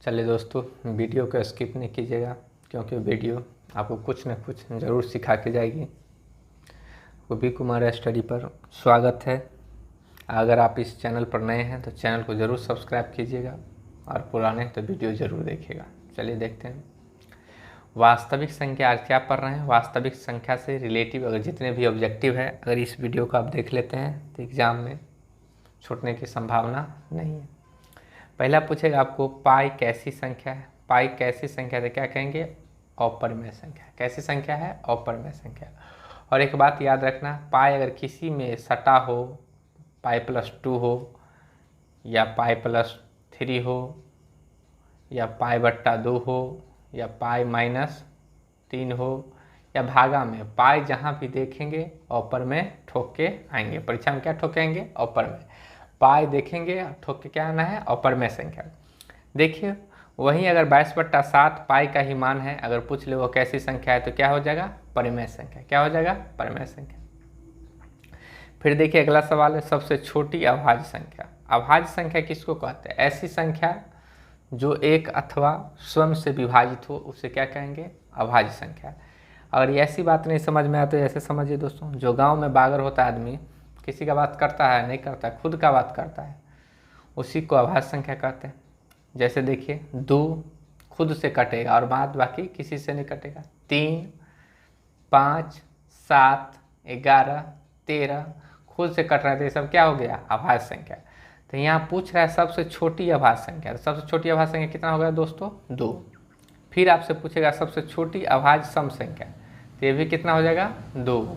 चलिए दोस्तों, वीडियो को स्किप नहीं कीजिएगा क्योंकि वीडियो आपको कुछ न कुछ ज़रूर सिखा के जाएगी। गोपी कुमार स्टडी पर स्वागत है। अगर आप इस चैनल पर नए हैं तो चैनल को ज़रूर सब्सक्राइब कीजिएगा और पुराने हैं तो वीडियो ज़रूर देखिएगा। चलिए देखते हैं वास्तविक संख्या। आज क्या पढ़ रहे हैं? वास्तविक संख्या से रिलेटिव अगर जितने भी ऑब्जेक्टिव है, अगर इस वीडियो को आप देख लेते हैं तो एग्ज़ाम में छूटने की संभावना नहीं है। पहला पूछेगा आपको पाई कैसी संख्या है। पाई कैसी संख्या है? क्या कहेंगे? अपरिमेय संख्या। कैसी संख्या है? अपरिमेय संख्या। और एक बात याद रखना, पाई अगर किसी में सटा हो, पाई +2 हो या पाई +3 हो या पाई बट्टा 2 हो या पाई -3 हो या भागा में, पाई जहाँ भी देखेंगे अपरिमेय ठोक के आएंगे। परीक्षा में क्या ठोकेंगे? अपरिमेय। पाई देखेंगे ठोक के क्या आना है? अपरिमेय संख्या। देखिए वहीं अगर 22/7 पाई का ही मान है, अगर पूछ ले वो कैसी संख्या है तो क्या हो जाएगा? परिमेय संख्या। क्या हो जाएगा? परिमेय संख्या। फिर देखिए अगला सवाल है सबसे छोटी अभाज्य संख्या। अभाज्य संख्या किसको कहते हैं? ऐसी संख्या जो एक अथवा स्वयं से विभाजित हो उसे क्या कहेंगे? अभाज्य संख्या। अगर ये ऐसी बात नहीं समझ में आती तो ऐसे समझिए दोस्तों, जो गांव में बागर होता है आदमी, किसी का बात करता है नहीं करता, खुद का बात करता है, उसी को अभाज्य संख्या कहते हैं। जैसे देखिए 2 खुद से कटेगा और बाकी किसी से नहीं कटेगा। 3, 5, 7, 11, 13 खुद से कट रहे थे, ये सब क्या हो गया? अभाज्य संख्या। तो यहाँ पूछ रहा है सबसे छोटी अभाज्य संख्या। तो सबसे छोटी अभाज्य संख्या कितना हो गया दोस्तों? 2। फिर आपसे पूछेगा सबसे छोटी अभाज्य सम संख्या, तो ये भी कितना हो जाएगा? 2।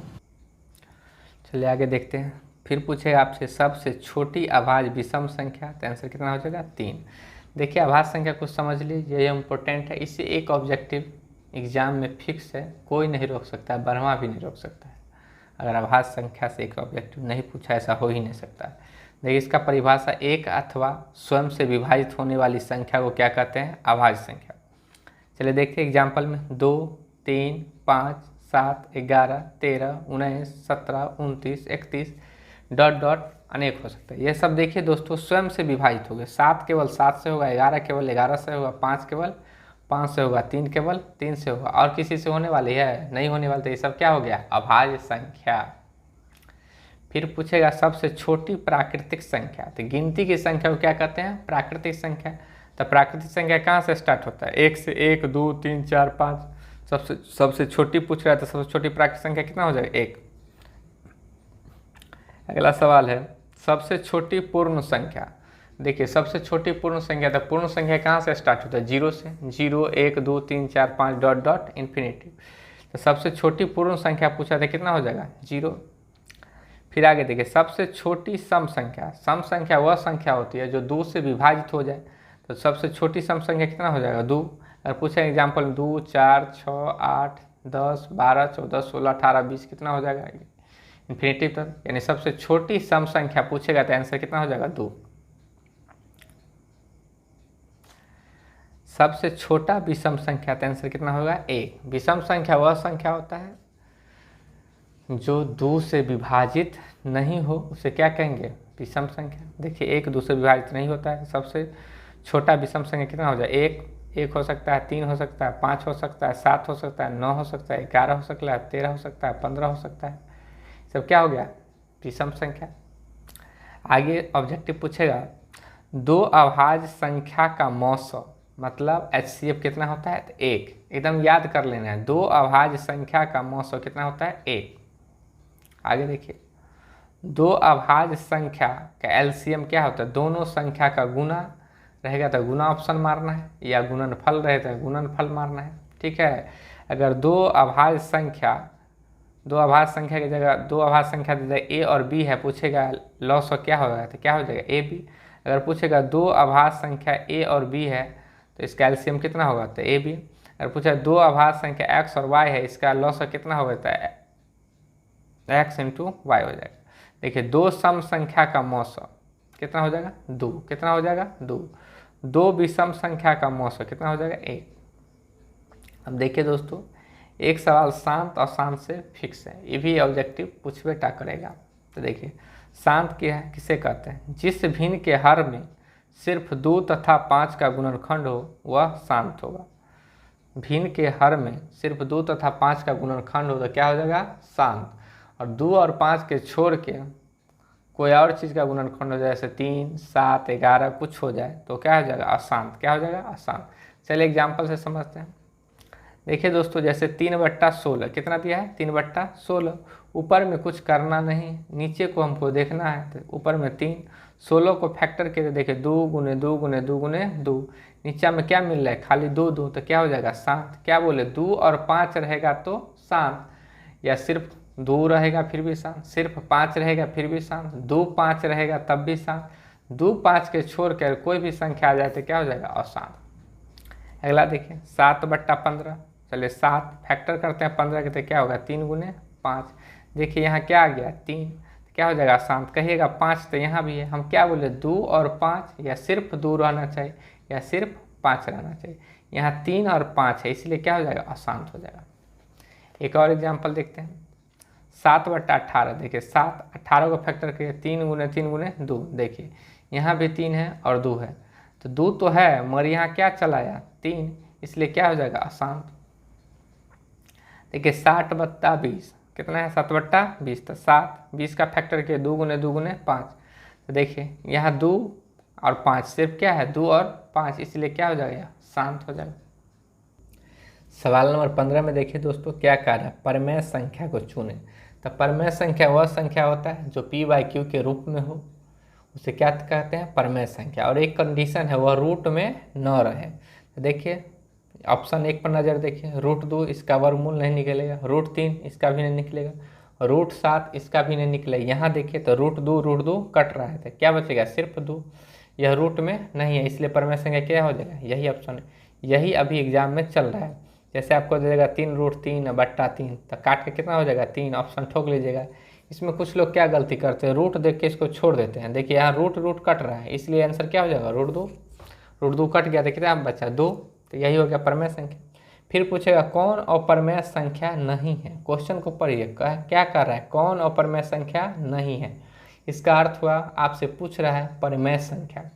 चलिए आगे देखते हैं। फिर पूछेगा आपसे सबसे छोटी अभाज्य विषम संख्या, तो आंसर कितना हो जाएगा? 3। देखिए अभाज्य संख्या कुछ समझ लीजिए, ये इम्पोर्टेंट है। इससे एक ऑब्जेक्टिव एग्जाम में फिक्स है, कोई नहीं रोक सकता है, 12वां भी नहीं रोक सकता है। अगर अभाज्य संख्या से एक ऑब्जेक्टिव नहीं पूछा, ऐसा हो ही नहीं सकता है। देखिए इसका परिभाषा, एक अथवा स्वयं से विभाजित होने वाली संख्या को क्या कहते हैं? अभाज्य संख्या। चलिए देखते हैं एग्जाम्पल में। 2, 3, 5, 7, 11, 13, 19, 17, 29, 31 ... अनेक हो सकते हैं। ये सब देखिए दोस्तों स्वयं से विभाजित हो गए। 7 केवल 7 से होगा, 11 केवल 11 से होगा, 5 केवल 5 से होगा, 3 केवल 3 से होगा, और किसी से होने वाली है? नहीं होने वाली। तो ये सब क्या हो गया? अभाज्य संख्या। फिर पूछेगा सबसे छोटी प्राकृतिक संख्या। तो गिनती की संख्या को क्या कहते हैं? प्राकृतिक संख्या। तो प्राकृतिक संख्या कहाँ से स्टार्ट होता है? 1 से 1, 2, 3, 4, 5। सबसे छोटी पूछ रहा है तो सबसे छोटी प्राकृतिक संख्या कितना हो जाएगा? 1। अगला सवाल है सबसे छोटी पूर्ण संख्या। देखिए सबसे छोटी पूर्ण संख्या, तो पूर्ण संख्या कहाँ से स्टार्ट होता है? 0 से। 0, 1, 2, 3, 4, 5 ... इन्फिनिटी। तो सबसे छोटी पूर्ण संख्या पूछा था, कितना हो जाएगा? 0। फिर आगे देखिए सबसे छोटी सम संख्या। सम संख्या वह संख्या होती है जो 2 से विभाजित हो जाए। तो सबसे छोटी सम संख्या कितना हो जाएगा? 2। अगर पूछे एग्जाम्पल 2, 4, 6, 8, 10, 12, 14, 16, 18, 20 कितना हो जाएगा? इन्फिनिटी तक। यानी सबसे छोटी सम संख्या पूछेगा तो आंसर कितना हो जाएगा? 2। सबसे छोटा विषम संख्या, तो आंसर कितना होगा? 1। विषम संख्या वह संख्या होता है जो 2 से विभाजित नहीं हो, उसे क्या कहेंगे? विषम संख्या। देखिए 1 2 से विभाजित नहीं होता है। सबसे छोटा विषम संख्या कितना हो जाए? 1 हो सकता है, 3 हो सकता है, 5 हो सकता है, 7 हो सकता है, 9 हो सकता है, 11 हो सकता है, 13 हो सकता है, 15 हो सकता है। सब क्या हो गया? विषम संख्या। आगे ऑब्जेक्टिव पूछेगा 2 अभाज्य संख्या का मौसम, मतलब HCF कितना होता है? 1। एकदम याद कर लेना है, 2 अभाज्य संख्या का मौसम कितना होता है? 1। आगे देखिए 2 अभाज्य संख्या का LCM क्या होता है? दोनों संख्या का गुना रहेगा तो गुना ऑप्शन मारना है, या गुणनफल रहे तो गुणनफल मारना है। ठीक है। अगर 2 अभाज्य संख्या की जगह 2 अभाज्य संख्या दे दे A और B है, पूछेगा लॉस क्या होगा? तो क्या हो जाएगा? AB। अगर पूछेगा 2 अभाज्य संख्या A और B है तो इसका एलसीएम कितना होगा? तो AB। अगर पूछा 2 अभाज्य संख्या X और Y है, इसका लॉस कितना होगा? तो X × Y हो जाएगा। देखिए 2 सम संख्या का मौसम कितना हो जाएगा? 2। कितना हो जाएगा? 2। 2 विषम संख्या का मौसम कितना हो जाएगा? 1। अब देखिए दोस्तों, एक सवाल शांत और शांत से फिक्स है, ये भी ऑब्जेक्टिव पूछ बेटा करेगा। तो देखिए शांत क्या है, किसे कहते हैं? जिस भिन्न के हर में सिर्फ 2 तथा 5 का गुणनखंड हो वह शांत होगा। भिन्न के हर में सिर्फ 2 तथा 5 का गुणनखंड हो तो क्या हो जाएगा? शांत। और 2 और 5 के छोड़ के कोई और चीज़ का गुणनखंड हो जाए, जैसे 3, 7, 11 कुछ हो जाए तो क्या हो जाएगा? अशांत। क्या हो जाएगा? अशांत। चलिए एग्जाम्पल से समझते हैं। देखिए दोस्तों, जैसे 3/16 कितना दिया है? 3/16। ऊपर में कुछ करना नहीं, नीचे को हमको देखना है। तो ऊपर में 3, 16 को फैक्टर के देखिए 2 गुने 2 गुने 2 गुने 2। नीचे में क्या मिल रहा है? खाली 2 2, तो क्या हो जाएगा? शांत। क्या बोले? 2 और 5 रहेगा तो शांत, या सिर्फ 2 रहेगा फिर भी शांत, सिर्फ 5 रहेगा फिर भी शांत, 2 5 रहेगा तब भी शांत, 2 5 के छोड़ कर कोई भी संख्या आ जाए तो क्या हो जाएगा? अशांत। अगला देखिए 7/15। चलिए 7 फैक्टर करते हैं 15 के, तो क्या होगा? 3 गुने 5। देखिए यहाँ क्या आ गया? 3, तो क्या हो जाएगा? शांत। कहिएगा 5 तो यहाँ भी है, हम क्या बोले? 2 और 5, या सिर्फ 2 रहना चाहिए या सिर्फ 5 रहना चाहिए। यहाँ 3 और 5 है, इसलिए क्या हो जाएगा? अशांत हो जाएगा। एक और एग्जाम्पल देखते हैं। 7/18। देखिए 7, 18 को फैक्टर करिए, 3 गुने 3 गुने 2। देखिए यहाँ भी 3 है और 2 है, तो 2 तो है मगर यहाँ क्या चलाया? 3, इसलिए क्या हो जाएगा? अशांत। देखिए 60/20 कितना है? 7/20। तो 7, 20 का फैक्टर किया 2 गुने 2 गुने 5। तो देखिए यहाँ 2 और 5, सिर्फ क्या है? 2 और 5, इसलिए क्या हो जाएगा? शांत हो जाएगा। सवाल नंबर 15 में देखिए दोस्तों क्या कह रहा है? परमेय संख्या को चुने। तो परमेय संख्या वह संख्या होता है जो p/q के रूप में हो, उसे क्या कहते हैं? परमेय संख्या। और एक कंडीशन है, वह रूट में न रहे। तो देखिए ऑप्शन 1 पर नज़र देखिए, √2 इसका वर्गमूल नहीं निकलेगा, √3 इसका भी नहीं निकलेगा, √7 इसका भी नहीं निकलेगा। यहाँ देखिए तो √2 कट रहा है, तो क्या बचेगा? सिर्फ 2। यह रूट में नहीं है, इसलिए परमेय संख्या क्या हो जाएगा? यही ऑप्शन है। यही अभी एग्जाम में चल रहा है। जैसे आपको दे देगा 3√3/3, तो काट के कितना हो जाएगा? 3। ऑप्शन ठोक लीजिएगा। इसमें कुछ लोग क्या गलती करते हैं? रूट देख के इसको छोड़ देते हैं। देखिए यहाँ रूट कट रहा है, इसलिए आंसर क्या हो जाएगा? √2 कट गया तो कितना बचा? 2। तो यही हो गया परमेय संख्या। फिर पूछेगा कौन अपरमेय संख्या नहीं है। क्वेश्चन को पढ़िए, क्या कर रहा है? कौन अपरमेय संख्या नहीं है। इसका अर्थ हुआ आपसे पूछ रहा है परमेय संख्या।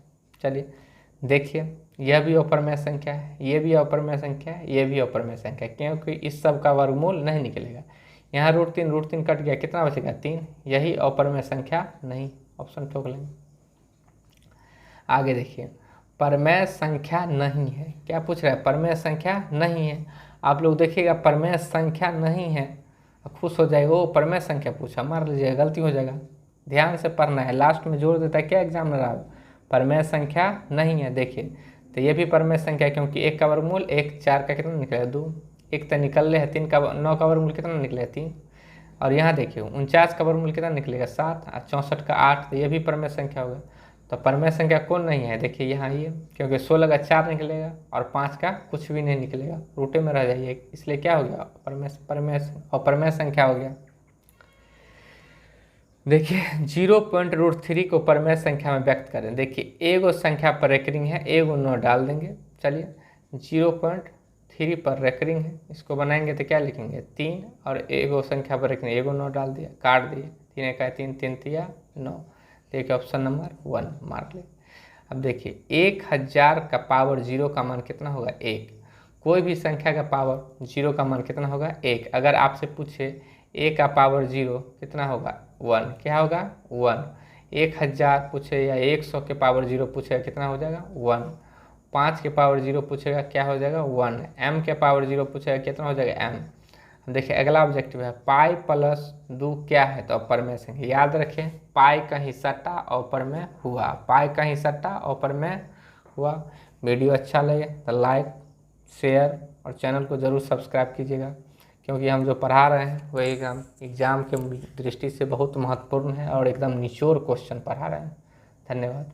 चलिए देखिए, यह भी अपरमेय संख्या है, ये भी अपरमेय संख्या है, ये भी अपरमेय संख्या है, क्योंकि इस सब का वर्गमूल नहीं निकलेगा। यहाँ √3 कट गया, कितना बचेगा? 3। यही अपरमेय संख्या नहीं, ऑप्शन ठोक लेंगे। आगे देखिए, परमेय संख्या नहीं है। क्या पूछ रहा है? परमेय संख्या नहीं है। आप लोग देखिएगा परमेय संख्या नहीं है, खुश हो जाएगा, वो परमेय संख्या पूछा, मार लीजिएगा, गलती हो जाएगा। ध्यान से पढ़ना है, लास्ट में जोड़ देता है क्या एग्जाम में रहा? परमेय संख्या नहीं है। देखिए तो ये भी परमेय संख्या, क्योंकि 1 का वर्गमूल 1, 4 का कितना निकलेगा? 2। 1 तो निकल रहे है, 9 का वर्गमूल कितना निकलेगा? 3। और यहाँ देखिए 49 का वर्गमूल कितना निकलेगा? 7। और 64 का 8, तो ये भी परमेय संख्या होगा। तो परमेय संख्या कौन नहीं है? देखिए यहाँ ये, क्योंकि 16 का 4 निकलेगा और 5 का कुछ भी नहीं निकलेगा, रूटे में रह जाइए, इसलिए क्या हो गया? अपरमेय संख्या हो गया। देखिए 0.√3 को परमेय संख्या में व्यक्त करें। देखिए एगो संख्या पर रेकरिंग है, एगो 9 डाल देंगे। चलिए 0.3 पर रेकरिंग है, इसको बनाएंगे तो क्या लिखेंगे? 3, और एगो संख्या पर रेकरिंग, एगो 9 डाल दिया, काट दिए, 3 का 3, 3 तिया 9। देखिए ऑप्शन नंबर 1 मार्क ले। अब देखिए 1000 का पावर 0 का मान कितना होगा? 1। कोई भी संख्या का पावर 0 का मान कितना होगा? 1। अगर आपसे पूछे a का पावर 0 कितना होगा? 1। क्या होगा? 1। 1000 पूछे या 100 के पावर 0 पूछेगा, कितना हो जाएगा? 1। 5 के पावर 0 पूछेगा, क्या हो जाएगा? 1। m के पावर 0 पूछेगा, कितना हो जाएगा? m। देखिए अगला ऑब्जेक्टिव है π+2 क्या है? तो अपरमेय संख्या। याद रखें, पाई कहीं सट्टा अपरमेय हुआ, पाई कहीं सट्टा अपरमेय हुआ। वीडियो अच्छा लगे तो लाइक, शेयर और चैनल को ज़रूर सब्सक्राइब कीजिएगा, क्योंकि हम जो पढ़ा रहे हैं वो एग्ज़ाम के दृष्टि से बहुत महत्वपूर्ण है और एकदम निचोड़ क्वेश्चन पढ़ा रहे हैं। धन्यवाद।